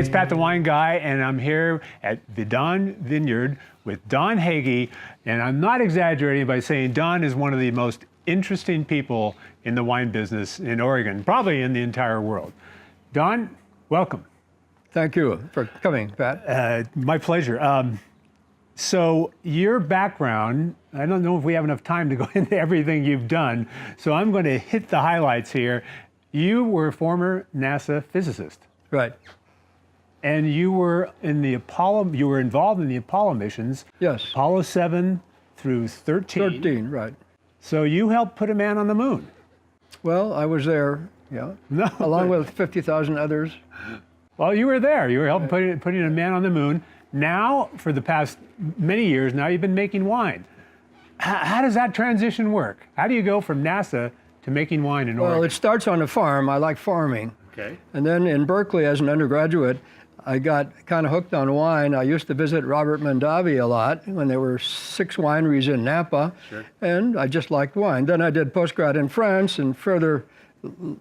it's Pat the Wine Guy, and I'm here at Vidon Vineyard with Don Hagee, and I'm not exaggerating by saying Don is one of the most interesting people in the wine business in Oregon, probably in the entire world. Don, welcome. Thank you for coming, Pat. My pleasure. So your background, I don't know if we have enough time to go into everything you've done, so I'm going to hit the highlights here. You were a former NASA physicist. Right. And you were in the Apollo, you were involved in the Apollo missions. Yes. Apollo 7 through 13. 13, right. So you helped put a man on the moon. Well, I was there, yeah. No. Along with 50,000 others. Well, you were there. You were helping putting a man on the moon. Now, for the past many years now, you've been making wine. How does that transition work? How do you go from NASA to making wine in Oregon? Well, it starts on a farm. I like farming. Okay. And then in Berkeley, as an undergraduate, I got kind of hooked on wine. I used to visit Robert Mondavi a lot when there were 6 wineries in Napa. Sure. And I just liked wine. Then I did postgrad in France and further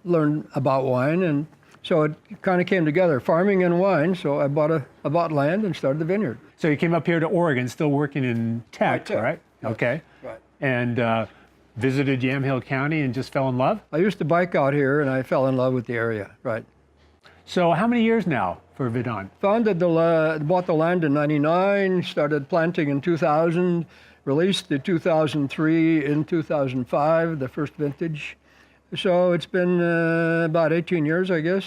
learned about wine. And so it kind of came together, farming and wine. So I bought land and started the vineyard. So you came up here to Oregon, still working in tech, right? Yes. Okay. Right. And visited Yamhill County and just fell in love? I used to bike out here, and I fell in love with the area. Right. So how many years now for Vidon? Bought the land in '99, started planting in 2000, released the 2003 in 2005, the first vintage. So it's been about 18 years, I guess.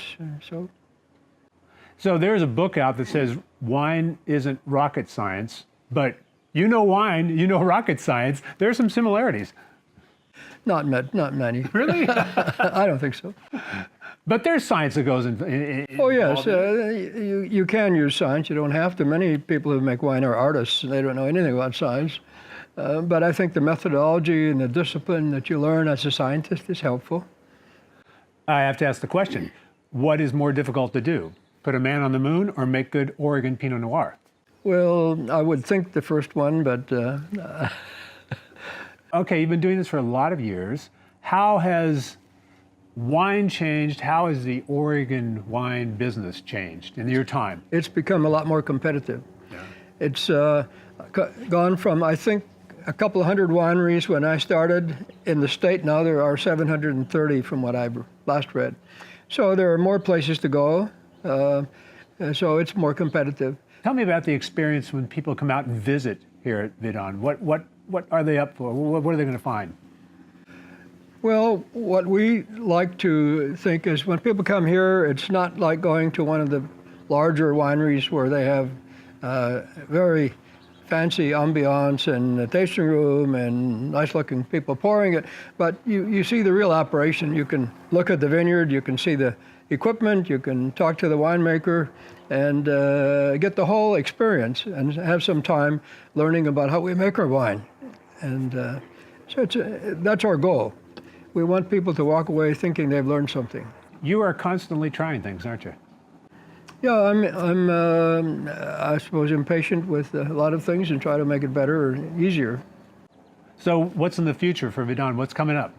So there's a book out that says wine isn't rocket science, but you know wine, you know rocket science. There's some similarities. Not many. Really? I don't think so. But there's science that goes in Oh yes, you can use science. You don't have to. Many people who make wine are artists, and they don't know anything about science. But I think the methodology and the discipline that you learn as a scientist is helpful. I have to ask the question, what is more difficult to do? Put a man on the moon or make good Oregon Pinot Noir? Well, I would think the first one, but... Okay, you've been doing this for a lot of years. How has wine changed? How has the Oregon wine business changed in your time? It's become a lot more competitive. Yeah. It's gone from, I think, a couple of hundred wineries when I started in the state. Now there are 730 from what I last read. So there are more places to go. So it's more competitive. Tell me about the experience when people come out and visit here at Vidon. What are they up for? What are they going to find? Well, what we like to think is when people come here, it's not like going to one of the larger wineries where they have very fancy ambiance and a tasting room and nice-looking people pouring it. But you see the real operation. You can look at the vineyard, you can see the equipment, you can talk to the winemaker, and get the whole experience and have some time learning about how we make our wine. And so that's our goal. We want people to walk away thinking they've learned something. You are constantly trying things, aren't you? Yeah, I'm I suppose impatient with a lot of things and try to make it better or easier. So what's in the future for Vidon? What's coming up?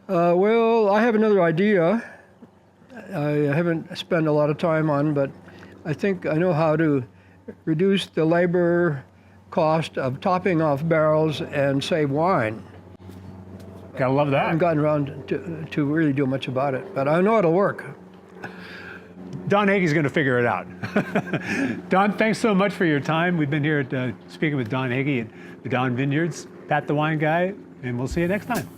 Well, I have another idea. I haven't spent a lot of time on, but I think I know how to reduce the labor cost of topping off barrels and save wine. Gotta love that. I haven't gotten around to really do much about it, but I know it'll work. Don Hagee's going to figure it out. Don, thanks so much for your time. We've been here speaking with Don Hagee at Vidon Vineyards, Pat the Wine Guy, and we'll see you next time.